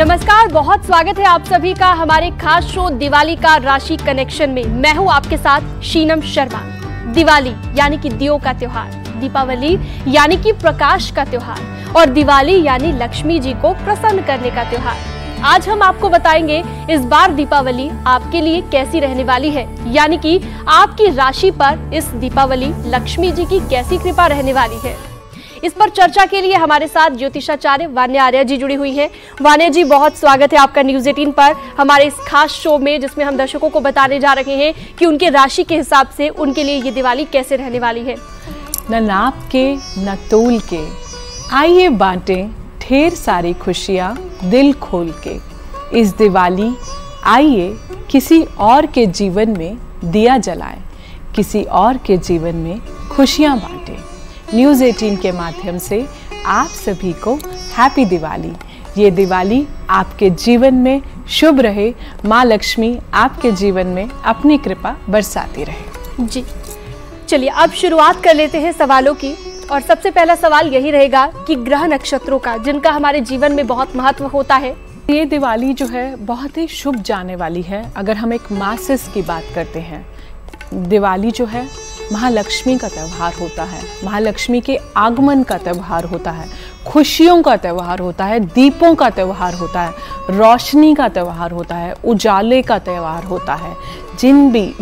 नमस्कार, बहुत स्वागत है आप सभी का हमारे खास शो दिवाली का राशि कनेक्शन में। मैं हूं आपके साथ शीनम शर्मा। दिवाली यानी कि दियों का त्योहार, दीपावली यानी कि प्रकाश का त्योहार और दिवाली यानी लक्ष्मी जी को प्रसन्न करने का त्योहार। आज हम आपको बताएंगे इस बार दीपावली आपके लिए कैसी रहने वाली है, यानी कि आपकी राशि पर इस दीपावली लक्ष्मी जी की कैसी कृपा रहने वाली है। इस पर चर्चा के लिए हमारे साथ ज्योतिषाचार्य वान्या आर्या जी जुड़ी हुई हैं। वान्या जी, बहुत स्वागत है आपका न्यूज़ 18 पर हमारे इस खास शो में, जिसमें हम दर्शकों को बताने जा रहे हैं कि उनके राशि के हिसाब से उनके लिए ये दिवाली कैसे रहने वाली है। न नाप के न तोल के, आइए बांटें ढेर सारी खुशियाँ दिल खोल के। इस दिवाली आइए किसी और के जीवन में दिया जलाएं, किसी और के जीवन में खुशियाँ बांटें। न्यूज़ 18 के माध्यम से आप सभी को हैप्पी दिवाली। ये दिवाली आपके जीवन में शुभ रहे, माँ लक्ष्मी आपके जीवन में अपनी कृपा बरसाती रहे। जी चलिए अब शुरुआत कर लेते हैं सवालों की। और सबसे पहला सवाल यही रहेगा कि ग्रह नक्षत्रों का, जिनका हमारे जीवन में बहुत महत्व होता है, ये दिवाली जो है बहुत ही शुभ जाने वाली है। अगर हम एक मासिस की बात करते हैं, दिवाली जो है महालक्ष्मी का त्यौहार होता है, महालक्ष्मी के आगमन का त्यौहार होता है, खुशियों का त्यौहार होता है, दीपों का त्यौहार होता है, रोशनी का त्यौहार होता है, उजाले का त्यौहार होता है।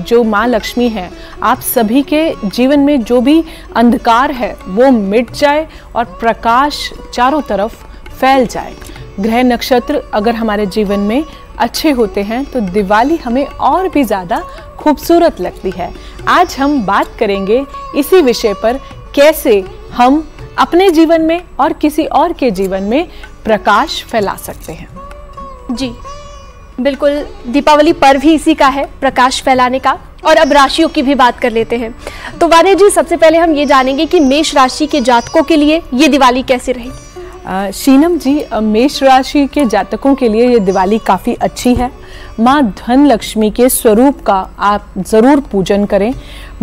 जो माँ लक्ष्मी है, आप सभी के जीवन में जो भी अंधकार है वो मिट जाए और प्रकाश चारों तरफ फैल जाए। ग्रह नक्षत्र अगर हमारे जीवन में अच्छे होते हैं तो दिवाली हमें और भी ज़्यादा खूबसूरत लगती है। आज हम बात करेंगे इसी विषय पर, कैसे हम अपने जीवन में और किसी और के जीवन में प्रकाश फैला सकते हैं। जी बिल्कुल, दीपावली पर्व ही इसी का है, प्रकाश फैलाने का। और अब राशियों की भी बात कर लेते हैं। तो वान्या जी, सबसे पहले हम ये जानेंगे कि मेष राशि के जातकों के लिए ये दिवाली कैसे रही। शीनम जी, मेष राशि के जातकों के लिए ये दिवाली काफ़ी अच्छी है। माँ धन लक्ष्मी के स्वरूप का आप ज़रूर पूजन करें।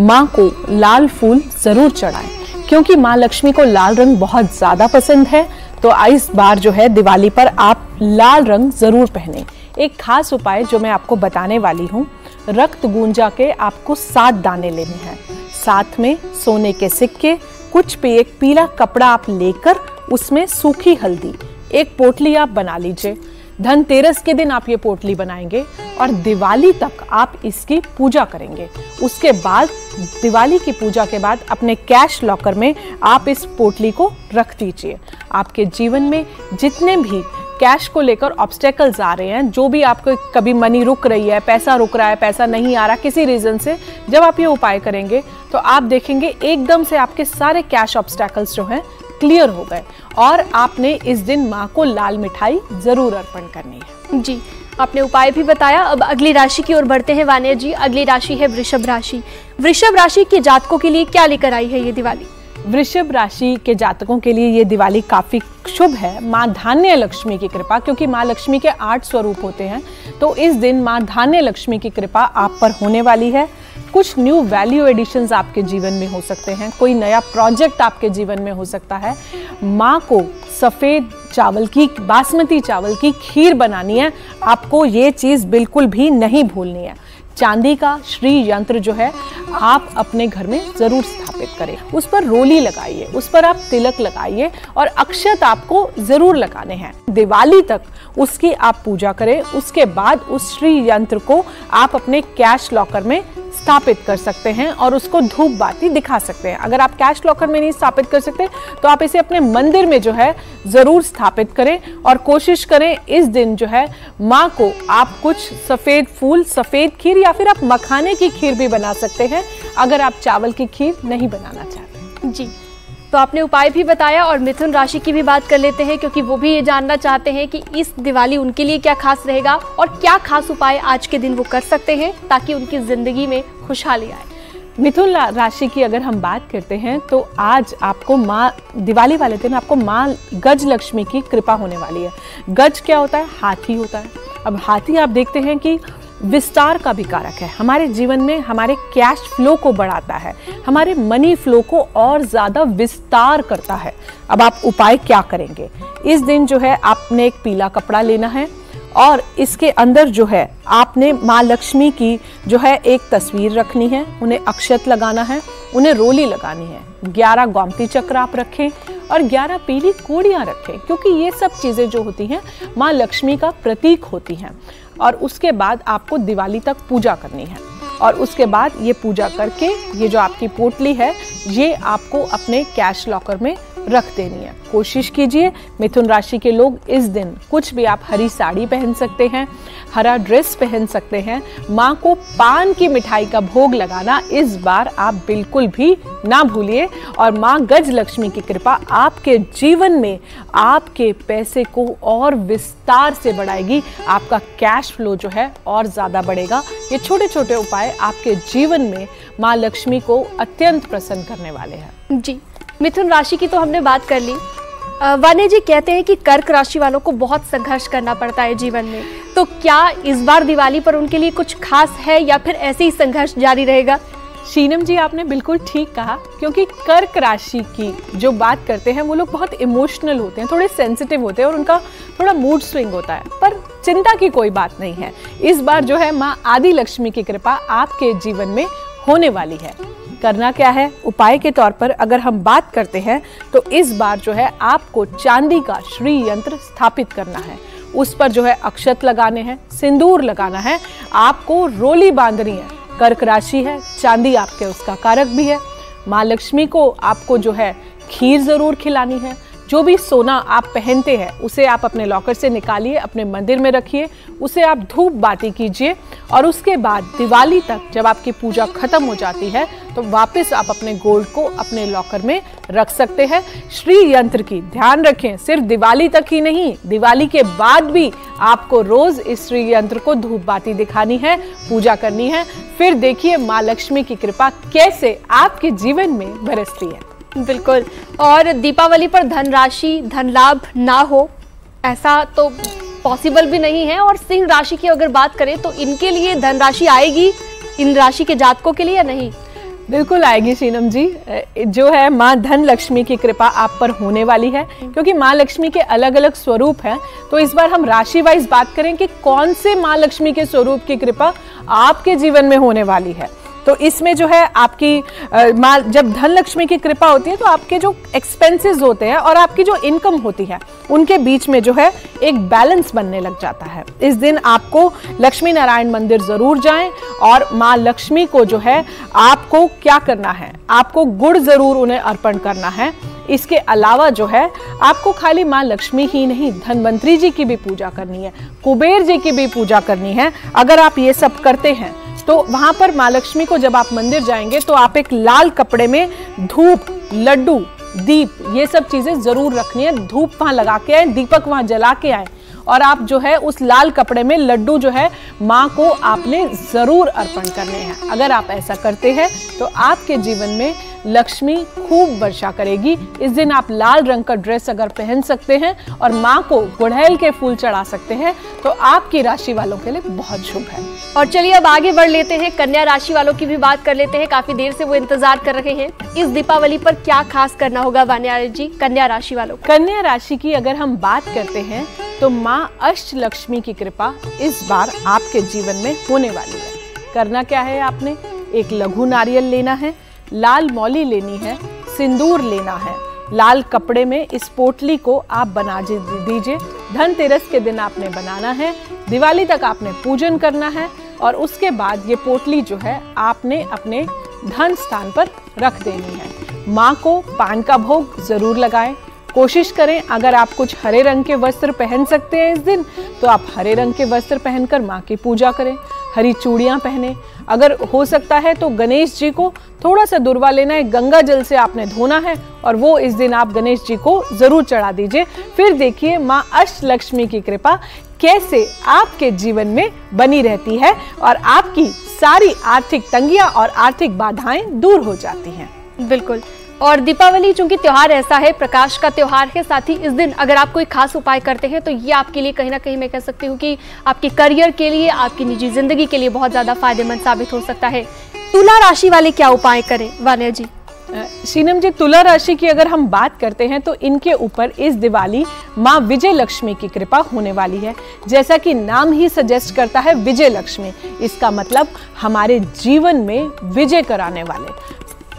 माँ को लाल फूल ज़रूर चढ़ाएं, क्योंकि माँ लक्ष्मी को लाल रंग बहुत ज़्यादा पसंद है। तो इस बार जो है दिवाली पर आप लाल रंग ज़रूर पहनें। एक खास उपाय जो मैं आपको बताने वाली हूँ, रक्त गूंजा के आपको 7 दाने लेने हैं, साथ में सोने के सिक्के, कुछ एक पीला कपड़ा आप लेकर उसमें सूखी हल्दी, एक पोटली आप बना लीजिए। धनतेरस के दिन आप ये पोटली बनाएंगे और दिवाली तक आप इसकी पूजा करेंगे। उसके बाद दिवाली की पूजा के बाद अपने कैश लॉकर में आप इस पोटली को रख दीजिए। आपके जीवन में जितने भी कैश को लेकर ऑब्स्टेकल्स आ रहे हैं, जो भी आपको कभी मनी रुक रही है, पैसा रुक रहा है, पैसा नहीं आ रहा किसी रीज़न से, जब आप ये उपाय करेंगे तो आप देखेंगे एकदम से आपके सारे कैश ऑब्स्टेकल्स जो हैं क्लियर हो गए। और आपने इस दिन माँ को लाल मिठाई जरूर अर्पण करनी है। जी, आपने उपाय भी बताया। अब अगली राशि की ओर बढ़ते हैं वान्या जी। अगली राशि है वृषभ राशि। वृषभ राशि के जातकों के लिए क्या लेकर आई है ये दिवाली। वृषभ राशि के जातकों के लिए ये दिवाली काफ़ी शुभ है। माँ धान्य लक्ष्मी की कृपा, क्योंकि माँ लक्ष्मी के 8 स्वरूप होते हैं, तो इस दिन माँ धान्य लक्ष्मी की कृपा आप पर होने वाली है। कुछ न्यू वैल्यू एडिशंस आपके जीवन में हो सकते हैं, कोई नया प्रोजेक्ट आपके जीवन में हो सकता है। माँ को सफ़ेद चावल की, बासमती चावल की खीर बनानी है, आपको ये चीज़ बिल्कुल भी नहीं भूलनी है। चांदी का श्री यंत्र जो है आप अपने घर में ज़रूर स्थापित करें, उस पर रोली लगाइए, उस पर आप तिलक लगाइए और अक्षत आपको ज़रूर लगाने हैं। दिवाली तक उसकी आप पूजा करें। उसके बाद उस श्री यंत्र को आप अपने कैश लॉकर में स्थापित कर सकते हैं और उसको धूप बाती दिखा सकते हैं। अगर आप कैश लॉकर में नहीं स्थापित कर सकते तो आप इसे अपने मंदिर में जो है ज़रूर स्थापित करें और कोशिश करें इस दिन जो है माँ को आप कुछ सफ़ेद फूल, सफ़ेद खीर या फिर आप मखाने की खीर भी बना सकते हैं, अगर आप चावल की खीर नहीं बनाना चाहते। जी, तो आपने उपाय भी बताया। और मिथुन राशि की भी बात कर लेते हैं, क्योंकि वो भी ये जानना चाहते हैं कि इस दिवाली उनके लिए क्या खास रहेगा और क्या खास उपाय आज के दिन वो कर सकते हैं ताकि उनकी जिंदगी में खुशहाली आए। मिथुन राशि की अगर हम बात करते हैं तो आज आपको माँ दिवाली वाले दिन आपको माँ गज लक्ष्मी की कृपा होने वाली है। गज क्या होता है? हाथी होता है। अब हाथी आप देखते हैं कि विस्तार का भी कारक है। हमारे जीवन में हमारे कैश फ्लो को बढ़ाता है, हमारे मनी फ्लो को और ज़्यादा विस्तार करता है। अब आप उपाय क्या करेंगे? इस दिन जो है आपने एक पीला कपड़ा लेना है और इसके अंदर जो है आपने माँ लक्ष्मी की जो है एक तस्वीर रखनी है, उन्हें अक्षत लगाना है, उन्हें रोली लगानी है। 11 गोमती चक्र आप रखें और 11 पीली कोड़ियाँ रखें, क्योंकि ये सब चीज़ें जो होती हैं माँ लक्ष्मी का प्रतीक होती हैं। और उसके बाद आपको दिवाली तक पूजा करनी है और उसके बाद ये पूजा करके ये जो आपकी पोटली है ये आपको अपने कैश लॉकर में रख देनी है। कोशिश कीजिए मिथुन राशि के लोग इस दिन कुछ भी, आप हरी साड़ी पहन सकते हैं, हरा ड्रेस पहन सकते हैं। माँ को पान की मिठाई का भोग लगाना इस बार आप बिल्कुल भी ना भूलिए और माँ गज लक्ष्मी की कृपा आपके जीवन में आपके पैसे को और विस्तार से बढ़ाएगी। आपका कैश फ्लो जो है और ज़्यादा बढ़ेगा। ये छोटे छोटे उपाय आपके जीवन में माँ लक्ष्मी को अत्यंत प्रसन्न करने वाले हैं। जी, मिथुन राशि की तो हमने बात कर ली। वान्या जी कहते हैं कि कर्क राशि वालों को बहुत संघर्ष करना पड़ता है जीवन में, तो क्या इस बार दिवाली पर उनके लिए कुछ खास है या फिर ऐसे ही संघर्ष जारी रहेगा? शीनम जी, आपने बिल्कुल ठीक कहा, क्योंकि कर्क राशि की जो बात करते हैं वो लोग बहुत इमोशनल होते हैं, थोड़े सेंसिटिव होते हैं और उनका थोड़ा मूड स्विंग होता है। पर चिंता की कोई बात नहीं है। इस बार जो है माँ आदि लक्ष्मी की कृपा आपके जीवन में होने वाली है। करना क्या है? उपाय के तौर पर अगर हम बात करते हैं तो इस बार जो है आपको चांदी का श्री यंत्र स्थापित करना है, उस पर जो है अक्षत लगाने हैं, सिंदूर लगाना है, आपको रोली बांधनी है। कर्क राशि है, चांदी आपके उसका कारक भी है। माँ लक्ष्मी को आपको जो है खीर जरूर खिलानी है। जो भी सोना आप पहनते हैं उसे आप अपने लॉकर से निकालिए, अपने मंदिर में रखिए, उसे आप धूप बाती कीजिए और उसके बाद दिवाली तक जब आपकी पूजा खत्म हो जाती है तो वापस आप अपने गोल्ड को अपने लॉकर में रख सकते हैं। श्री यंत्र की ध्यान रखें, सिर्फ दिवाली तक ही नहीं, दिवाली के बाद भी आपको रोज इस श्री यंत्र को धूप बाती दिखानी है, पूजा करनी है। फिर देखिए माँ लक्ष्मी की कृपा कैसे आपके जीवन में बरसती है। बिल्कुल। और दीपावली पर धन राशि धन लाभ ना हो ऐसा तो पॉसिबल भी नहीं है। और सिंह राशि की अगर बात करें तो इनके लिए धन राशि आएगी, इन राशि के जातकों के लिए या नहीं? बिल्कुल आएगी शीनम जी। जो है माँ धन लक्ष्मी की कृपा आप पर होने वाली है, क्योंकि माँ लक्ष्मी के अलग अलग स्वरूप हैं। तो इस बार हम राशि वाइज बात करें कि कौन से माँ लक्ष्मी के स्वरूप की कृपा आपके जीवन में होने वाली है। तो इसमें जो है आपकी माँ जब धन लक्ष्मी की कृपा होती है तो आपके जो एक्सपेंसेस होते हैं और आपकी जो इनकम होती है उनके बीच में जो है एक बैलेंस बनने लग जाता है। इस दिन आपको लक्ष्मी नारायण मंदिर जरूर जाएं और माँ लक्ष्मी को जो है आपको क्या करना है, आपको गुड़ जरूर उन्हें अर्पण करना है। इसके अलावा जो है आपको खाली माँ लक्ष्मी ही नहीं, धनवंतरी जी की भी पूजा करनी है, कुबेर जी की भी पूजा करनी है। अगर आप ये सब करते हैं तो वहां पर माँ लक्ष्मी को जब आप मंदिर जाएंगे तो आप एक लाल कपड़े में धूप, लड्डू, दीप, ये सब चीजें जरूर रखनी है। धूप वहां लगा के आए, दीपक वहां जला के आए और आप जो है उस लाल कपड़े में लड्डू जो है माँ को आपने जरूर अर्पण करने हैं। अगर आप ऐसा करते हैं तो आपके जीवन में लक्ष्मी खूब वर्षा करेगी। इस दिन आप लाल रंग का ड्रेस अगर पहन सकते हैं और माँ को गुड़हल के फूल चढ़ा सकते हैं तो आपकी राशि वालों के लिए बहुत शुभ है। और चलिए अब आगे बढ़ लेते हैं, कन्या राशि वालों की भी बात कर लेते हैं। काफी देर से वो इंतजार कर रहे हैं। इस दीपावली पर क्या खास करना होगा वान्या जी कन्या राशि वालों को? कन्या राशि की अगर हम बात करते हैं तो माँ अष्ट लक्ष्मी की कृपा इस बार आपके जीवन में होने वाली है। करना क्या है? आपने एक लघु नारियल लेना है, लाल मौली लेनी है, सिंदूर लेना है, लाल कपड़े में इस पोटली को आप बना दीजिए। धनतेरस के दिन आपने बनाना है, दिवाली तक आपने पूजन करना है और उसके बाद ये पोटली जो है आपने अपने धन स्थान पर रख देनी है। माँ को पान का भोग जरूर लगाएं। कोशिश करें अगर आप कुछ हरे रंग के वस्त्र पहन सकते हैं इस दिन तो आप हरे रंग के वस्त्र पहनकर माँ की पूजा करें, हरी चूड़ियाँ पहने। अगर हो सकता है तो गणेश जी को थोड़ा सा दुर्वा लेना है, गंगा जल से आपने धोना है और वो इस दिन आप गणेश जी को जरूर चढ़ा दीजिए। फिर देखिए माँ अष्ट लक्ष्मी की कृपा कैसे आपके जीवन में बनी रहती है और आपकी सारी आर्थिक तंगियां और आर्थिक बाधाएं दूर हो जाती हैं। बिल्कुल। और दीपावली चूंकि त्योहार ऐसा है, प्रकाश का त्योहार है, साथ ही इस दिन अगर आप कोई खास उपाय करते हैं तो ये आपके लिए कहीं ना कहीं मैं कह सकती हूँ कि आपके करियर के लिए, आपकी निजी जिंदगी के लिए बहुत ज्यादा फायदेमंद साबित हो सकता है। तुला राशि वाले क्या उपाय करें वान्या जी? शीनम जी, तुला राशि की अगर हम बात करते हैं तो इनके ऊपर इस दिवाली माँ विजय लक्ष्मी की कृपा होने वाली है। जैसा कि नाम ही सजेस्ट करता है, विजय लक्ष्मी, इसका मतलब हमारे जीवन में विजय कराने वाले।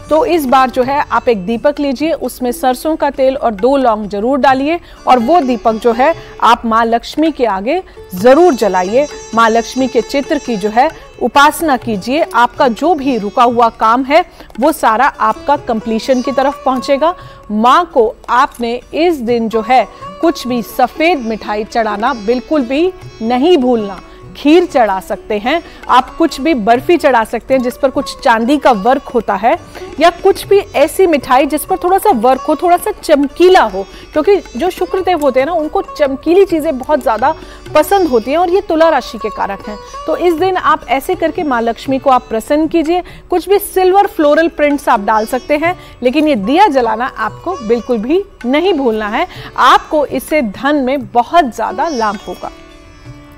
तो इस बार जो है आप एक दीपक लीजिए, उसमें सरसों का तेल और 2 लौंग जरूर डालिए और वो दीपक जो है आप माँ लक्ष्मी के आगे जरूर जलाइए। माँ लक्ष्मी के चित्र की जो है उपासना कीजिए। आपका जो भी रुका हुआ काम है वो सारा आपका कंप्लीशन की तरफ पहुंचेगा। माँ को आपने इस दिन जो है कुछ भी सफेद मिठाई चढ़ाना बिल्कुल भी नहीं भूलना। खीर चढ़ा सकते हैं आप, कुछ भी बर्फी चढ़ा सकते हैं जिस पर कुछ चांदी का वर्क होता है, या कुछ भी ऐसी मिठाई जिस पर थोड़ा सा वर्क हो, थोड़ा सा चमकीला हो, क्योंकि जो शुक्रदेव होते हैं ना उनको चमकीली चीजें बहुत ज्यादा पसंद होती हैं और ये तुला राशि के कारक हैं। तो इस दिन आप ऐसे करके माँ लक्ष्मी को आप प्रसन्न कीजिए। कुछ भी सिल्वर फ्लोरल प्रिंट्स आप डाल सकते हैं, लेकिन ये दिया जलाना आपको बिल्कुल भी नहीं भूलना है। आपको इससे धन में बहुत ज्यादा लाभ होगा।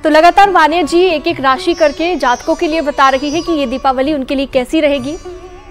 तो लगातार वान्या जी एक एक राशि करके जातकों के लिए बता रही है कि ये दीपावली उनके लिए कैसी रहेगी।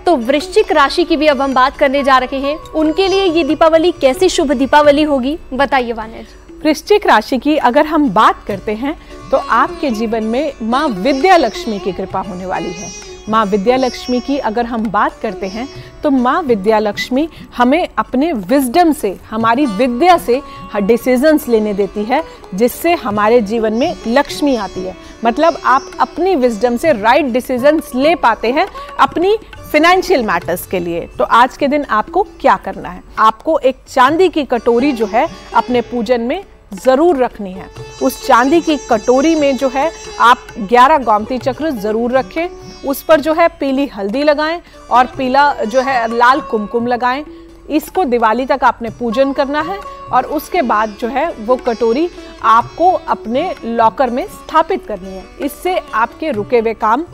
तो वृश्चिक राशि की भी अब हम बात करने जा रहे हैं, उनके लिए ये दीपावली कैसी शुभ दीपावली होगी, बताइए वान्या जी। वृश्चिक राशि की अगर हम बात करते हैं तो आपके जीवन में माँ विद्या लक्ष्मी की कृपा होने वाली है। माँ विद्या लक्ष्मी की अगर हम बात करते हैं तो माँ विद्या लक्ष्मी हमें अपने विजडम से, हमारी विद्या से डिसीजंस लेने देती है, जिससे हमारे जीवन में लक्ष्मी आती है। मतलब आप अपनी विजडम से राइट डिसीजंस ले पाते हैं अपनी फाइनेंशियल मैटर्स के लिए। तो आज के दिन आपको क्या करना है, आपको एक चांदी की कटोरी जो है अपने पूजन में जरूर रखनी है। उस चांदी की कटोरी में जो है आप 11 गोमती चक्र जरूर रखें। उस पर जो है पीली हल्दी लगाएं और पीला जो है लाल कुमकुम लगाएं। इसको दिवाली तक आपने पूजन करना है और उसके बाद जो है वो कटोरी आपको अपने लॉकर में स्थापित करनी है। इससे आपके रुके हुए काम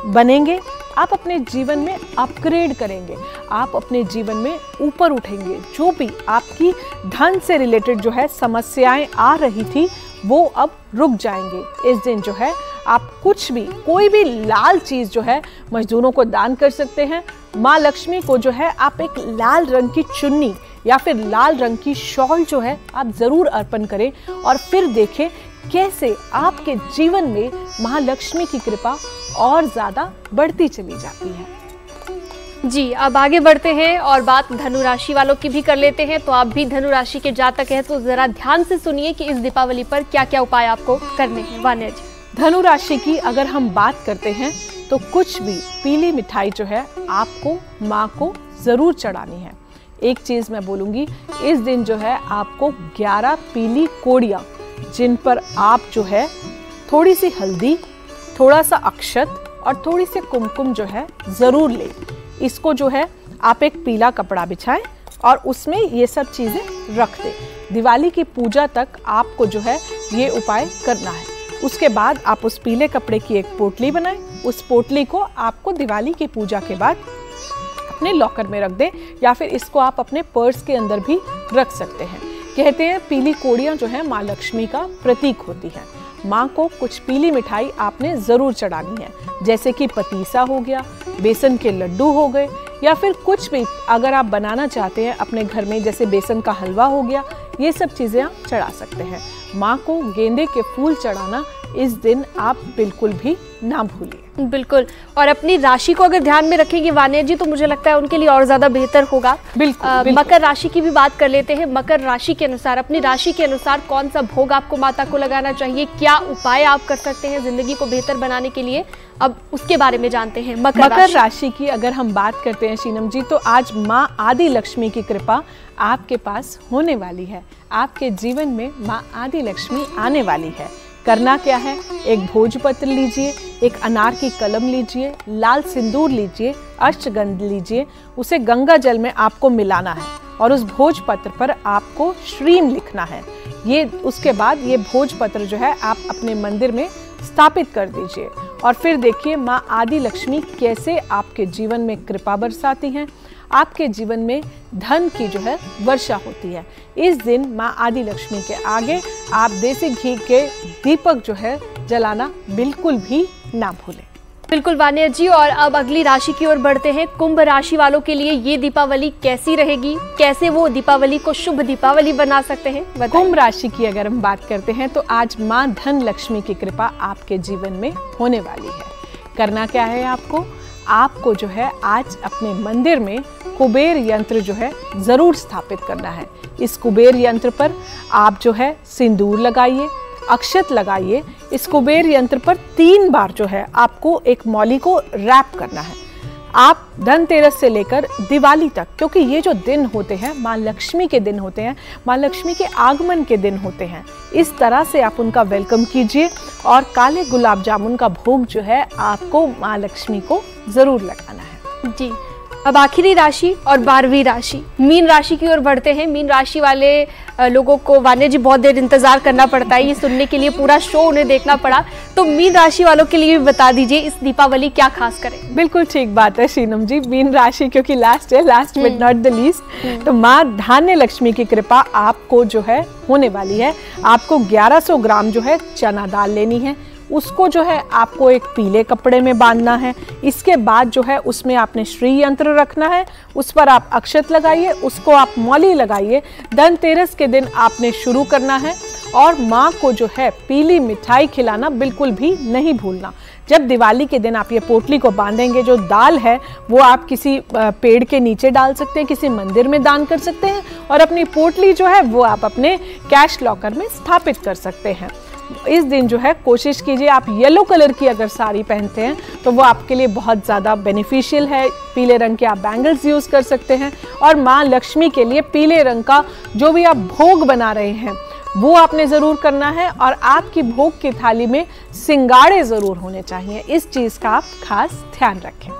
बनेंगे, आप अपने जीवन में अपग्रेड करेंगे, आप अपने जीवन में ऊपर उठेंगे। जो भी आपकी धन से रिलेटेड जो है समस्याएं आ रही थी वो अब रुक जाएंगे। इस दिन जो है आप कुछ भी, कोई भी लाल चीज जो है मजदूरों को दान कर सकते हैं। माँ लक्ष्मी को जो है आप एक लाल रंग की चुन्नी या फिर लाल रंग की शॉल जो है आप जरूर अर्पण करें और फिर देखें कैसे आपके जीवन में महालक्ष्मी की कृपा और ज्यादा बढ़ती चली जाती है। जी, अब आगे बढ़ते हैं और बात धनु राशि वालों की भी कर लेते हैं। तो आप भी धनु राशि के जातक हैं तो जरा ध्यान से सुनिए कि इस दीपावली पर क्या क्या उपाय आपको करने हैं। वान्या जी, धनु राशि की अगर हम बात करते हैं तो कुछ भी पीली मिठाई जो है आपको माँ को जरूर चढ़ानी है। एक चीज मैं बोलूंगी, इस दिन जो है आपको 11 पीली कोड़ियाँ, जिन पर आप जो है थोड़ी सी हल्दी, थोड़ा सा अक्षत और थोड़ी सी कुमकुम जो है जरूर लें। इसको जो है आप एक पीला कपड़ा बिछाएं और उसमें ये सब चीजें रख दें। दिवाली की पूजा तक आपको जो है ये उपाय करना है। उसके बाद आप उस पीले कपड़े की एक पोटली बनाएं। उस पोटली को आपको दिवाली की पूजा के बाद अपने लॉकर में रख दें या फिर इसको आप अपने पर्स के अंदर भी रख सकते हैं। कहते हैं पीली कोड़ियाँ जो है माँ लक्ष्मी का प्रतीक होती है। माँ को कुछ पीली मिठाई आपने जरूर चढ़ानी है, जैसे कि पतीसा हो गया, बेसन के लड्डू हो गए, या फिर कुछ भी अगर आप बनाना चाहते हैं अपने घर में, जैसे बेसन का हलवा हो गया, ये सब चीजें आप चढ़ा सकते हैं। माँ को गेंदे के फूल चढ़ाना इस दिन आप बिल्कुल भी ना भूलिए। बिल्कुल, और अपनी राशि को अगर ध्यान में रखेंगे वान्या जी तो मुझे लगता है उनके लिए और ज्यादा बेहतर होगा। बिल्कुल। मकर राशि की भी बात कर लेते हैं। मकर राशि के अनुसार, अपनी राशि के अनुसार कौन सा भोग आपको माता को लगाना चाहिए, क्या उपाय आप कर सकते हैं जिंदगी को बेहतर बनाने के लिए, अब उसके बारे में जानते हैं। मकर राशि की अगर हम बात करते हैं शीनम जी, तो आज माँ आदि लक्ष्मी की कृपा आपके पास होने वाली है। आपके जीवन में माँ आदि लक्ष्मी आने वाली है। करना क्या है, एक भोजपत्र लीजिए, एक अनार की कलम लीजिए, लाल सिंदूर लीजिए, अष्टगंध लीजिए, उसे गंगा जल में आपको मिलाना है और उस भोजपत्र पर आपको श्रीम लिखना है। ये उसके बाद ये भोजपत्र जो है आप अपने मंदिर में स्थापित कर दीजिए और फिर देखिए माँ आदि लक्ष्मी कैसे आपके जीवन में कृपा बरसाती हैं। आपके जीवन में धन की जो है वर्षा होती है। इस दिन माँ आदि लक्ष्मी के आगे आप देसी घी के दीपक जो है जलाना बिल्कुल भी ना भूलें। बिल्कुल वान्या जी, और अब अगली राशि की ओर बढ़ते हैं। कुंभ राशि वालों के लिए ये दीपावली कैसी रहेगी, कैसे वो दीपावली को शुभ दीपावली बना सकते हैं, बताइए। कुंभ राशि की अगर हम बात करते हैं तो आज माँ धन लक्ष्मी की कृपा आपके जीवन में होने वाली है। करना क्या है आपको जो है आज अपने मंदिर में कुबेर यंत्र जो है जरूर स्थापित करना है। इस कुबेर यंत्र पर आप जो है सिंदूर लगाइए, अक्षत लगाइए। इस कुबेर यंत्र पर 3 बार जो है आपको एक मौली को रैप करना है। आप धनतेरस से लेकर दिवाली तक, क्योंकि ये जो दिन होते हैं माँ लक्ष्मी के दिन होते हैं, माँ लक्ष्मी के आगमन के दिन होते हैं, इस तरह से आप उनका वेलकम कीजिए और काले गुलाब जामुन का भोग जो है आपको माँ लक्ष्मी को जरूर लगाना है। जी, अब आखिरी राशि और 12वीं राशि मीन राशि की ओर बढ़ते हैं। मीन राशि वाले लोगों को वान्या जी बहुत देर इंतजार करना पड़ता है, ये सुनने के लिए पूरा शो उन्हें देखना पड़ा। तो मीन राशि वालों के लिए भी बता दीजिए इस दीपावली क्या खास करें। बिल्कुल ठीक बात है शीनम जी, मीन राशि क्योंकि लास्ट है, last but not the least, तो माँ धान्य लक्ष्मी की कृपा आपको जो है होने वाली है। आपको 1100 ग्राम जो है चना दाल लेनी है, उसको जो है आपको एक पीले कपड़े में बांधना है। इसके बाद जो है उसमें आपने श्री यंत्र रखना है, उस पर आप अक्षत लगाइए, उसको आप मौली लगाइए। धनतेरस के दिन आपने शुरू करना है और माँ को जो है पीली मिठाई खिलाना बिल्कुल भी नहीं भूलना। जब दिवाली के दिन आप ये पोटली को बांधेंगे, जो दाल है वो आप किसी पेड़ के नीचे डाल सकते हैं, किसी मंदिर में दान कर सकते हैं, और अपनी पोटली जो है वो आप अपने कैश लॉकर में स्थापित कर सकते हैं। इस दिन जो है कोशिश कीजिए आप येलो कलर की अगर साड़ी पहनते हैं तो वो आपके लिए बहुत ज़्यादा बेनिफिशियल है। पीले रंग के आप बैंगल्स यूज़ कर सकते हैं, और माँ लक्ष्मी के लिए पीले रंग का जो भी आप भोग बना रहे हैं वो आपने ज़रूर करना है, और आपकी भोग की थाली में सिंगाड़े ज़रूर होने चाहिए। इस चीज़ का आप खास ध्यान रखें।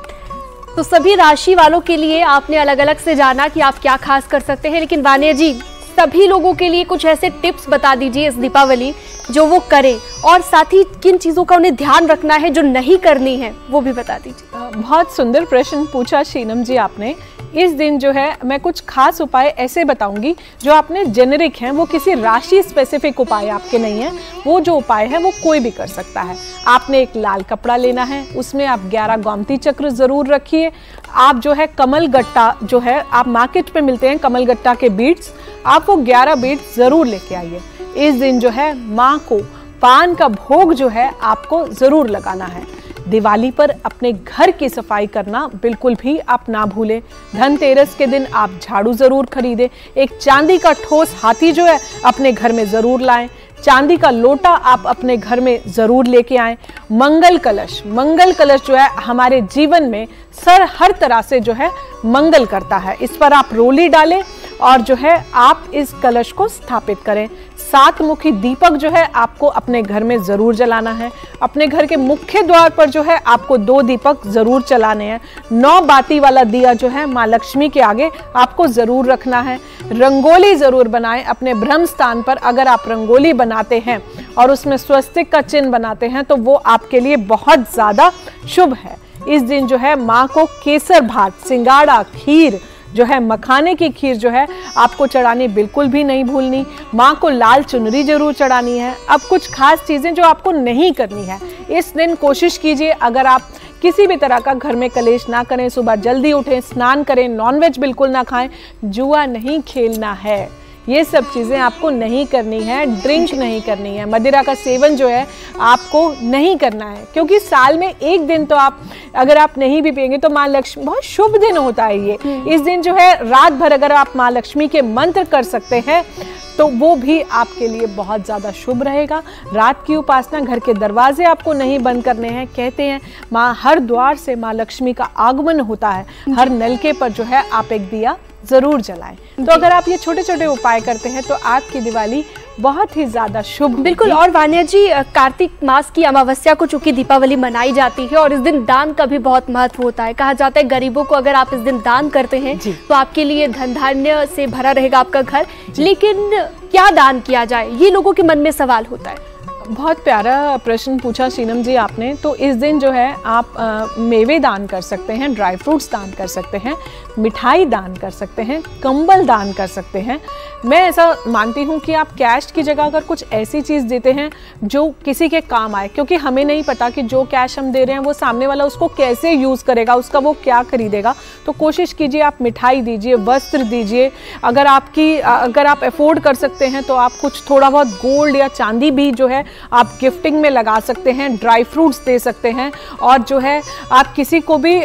तो सभी राशि वालों के लिए आपने अलग अलग से जाना कि आप क्या खास कर सकते हैं, लेकिन वान्या जी सभी लोगों के लिए कुछ ऐसे टिप्स बता दीजिए इस दीपावली जो वो करें, और साथ ही किन चीज़ों का उन्हें ध्यान रखना है जो नहीं करनी है वो भी बता दीजिए। बहुत सुंदर प्रश्न पूछा शीनम जी आपने। इस दिन जो है मैं कुछ खास उपाय ऐसे बताऊंगी जो आपने जेनेरिक हैं, वो किसी राशि स्पेसिफिक उपाय आपके नहीं है। वो जो उपाय है वो कोई भी कर सकता है। आपने एक लाल कपड़ा लेना है, उसमें आप 11 गोमती चक्र जरूर रखिए। आप जो है कमल गट्टा जो है आप मार्केट पे मिलते हैं कमल गट्टा के बीड्स, आप वो 11 बीड्स जरूर लेके आइए। इस दिन जो है माँ को पान का भोग जो है आपको जरूर लगाना है। दिवाली पर अपने घर की सफाई करना बिल्कुल भी आप ना भूलें। धनतेरस के दिन आप झाड़ू जरूर खरीदें। एक चांदी का ठोस हाथी जो है अपने घर में जरूर लाएं। चांदी का लोटा आप अपने घर में जरूर लेके आएं। मंगल कलश जो है हमारे जीवन में हर तरह से जो है मंगल करता है। इस पर आप रोली डालें और जो है आप इस कलश को स्थापित करें। 7 मुखी दीपक जो है आपको अपने घर में जरूर जलाना है। अपने घर के मुख्य द्वार पर जो है आपको 2 दीपक जरूर चलाने हैं। 9 बाती वाला दिया जो है माँ लक्ष्मी के आगे आपको जरूर रखना है। रंगोली जरूर बनाएं अपने ब्रह्म स्थान पर। अगर आप रंगोली बनाते हैं और उसमें स्वस्तिक का चिन्ह बनाते हैं तो वो आपके लिए बहुत ज्यादा शुभ है। इस दिन जो है माँ को केसर भात, सिंगाड़ा, खीर जो है मखाने की खीर जो है आपको चढ़ानी बिल्कुल भी नहीं भूलनी। माँ को लाल चुनरी जरूर चढ़ानी है। अब कुछ खास चीज़ें जो आपको नहीं करनी है इस दिन कोशिश कीजिए, अगर आप किसी भी तरह का घर में कलेश ना करें, सुबह जल्दी उठें, स्नान करें, नॉनवेज बिल्कुल ना खाएं, जुआ नहीं खेलना है, ये सब चीज़ें आपको नहीं करनी है। ड्रिंक नहीं करनी है, मदिरा का सेवन जो है आपको नहीं करना है, क्योंकि साल में एक दिन तो आप अगर आप नहीं भी पिएंगे तो माँ लक्ष्मी, बहुत शुभ दिन होता है ये। इस दिन जो है रात भर अगर आप माँ लक्ष्मी के मंत्र कर सकते हैं तो वो भी आपके लिए बहुत ज़्यादा शुभ रहेगा। रात की उपासना, घर के दरवाजे आपको नहीं बंद करने हैं। कहते हैं माँ हर द्वार से माँ लक्ष्मी का आगमन होता है, हर नलके पर जो है आप एक दिया जरूर जलाएं। तो अगर आप ये छोटे छोटे उपाय करते हैं तो आपकी दिवाली बहुत ही ज्यादा शुभ। बिल्कुल। और वान्या जी, कार्तिक मास की अमावस्या को चूंकि दीपावली मनाई जाती है और इस दिन दान का भी बहुत महत्व होता है। कहा जाता है गरीबों को अगर आप इस दिन दान करते हैं तो आपके लिए धन धान्य से भरा रहेगा आपका घर। लेकिन क्या दान किया जाए, ये लोगों के मन में सवाल होता है। बहुत प्यारा प्रश्न पूछा शीनम जी आपने। तो इस दिन जो है आप मेवे दान कर सकते हैं, ड्राई फ्रूट्स दान कर सकते हैं, मिठाई दान कर सकते हैं, कंबल दान कर सकते हैं। मैं ऐसा मानती हूँ कि आप कैश की जगह अगर कुछ ऐसी चीज़ देते हैं जो किसी के काम आए, क्योंकि हमें नहीं पता कि जो कैश हम दे रहे हैं वो सामने वाला उसको कैसे यूज़ करेगा, उसका वो क्या खरीदेगा। तो कोशिश कीजिए आप मिठाई दीजिए, वस्त्र दीजिए। अगर आप अफोर्ड कर सकते हैं तो आप कुछ थोड़ा बहुत गोल्ड या चांदी भी जो है आप गिफ्टिंग में लगा सकते हैं, ड्राई फ्रूट्स दे सकते हैं। और जो है आप किसी को भी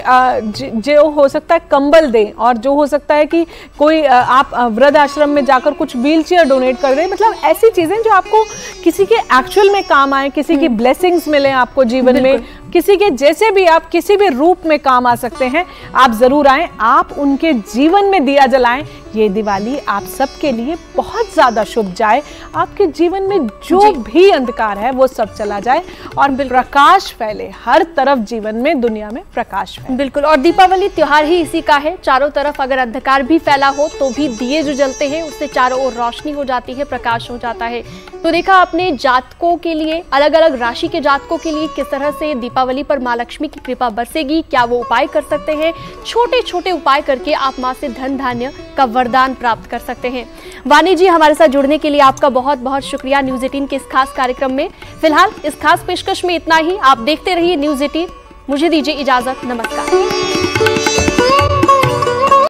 जो हो सकता है कंबल दें, और जो हो सकता है कि कोई आप वृद्ध आश्रम में जाकर कुछ व्हीलचेयर डोनेट कर दें। मतलब ऐसी चीज़ें जो आपको किसी के एक्चुअल में काम आए, किसी की ब्लेसिंग्स मिले आपको जीवन में, किसी के जैसे भी आप किसी भी रूप में काम आ सकते हैं, आप ज़रूर आएँ, आप उनके जीवन में दिया जलाएं। ये दिवाली आप सबके लिए बहुत ज़्यादा शुभ जाए, आपके जीवन में जो भी अंधकार है वो सब चला जाए और प्रकाश फैले, हर तरफ जीवन में, दुनिया में प्रकाश फैले। बिल्कुल, और दीपावली त्योहार ही इसी का है। चारों तरफ अगर अंधकार भी फैला हो तो भी दिए जो जलते हैं उससे चारों ओर रोशनी हो जाती है, प्रकाश हो जाता है। तो देखा आपने जातकों के लिए, अलग अलग राशि के जातकों के लिए किस तरह से दीपावली पर माँ लक्ष्मी की कृपा बरसेगी, क्या वो उपाय कर सकते हैं। छोटे छोटे उपाय करके आप माँ से धन धान्य का वरदान प्राप्त कर सकते हैं। वाणी जी, हमारे साथ जुड़ने के लिए आपका बहुत बहुत शुक्रिया न्यूज़ 18 के इस खास कार्यक्रम में। फिलहाल इस खास पेशकश में इतना ही। आप देखते रहिए न्यूज़ 18। मुझे दीजिए इजाजत, नमस्कार।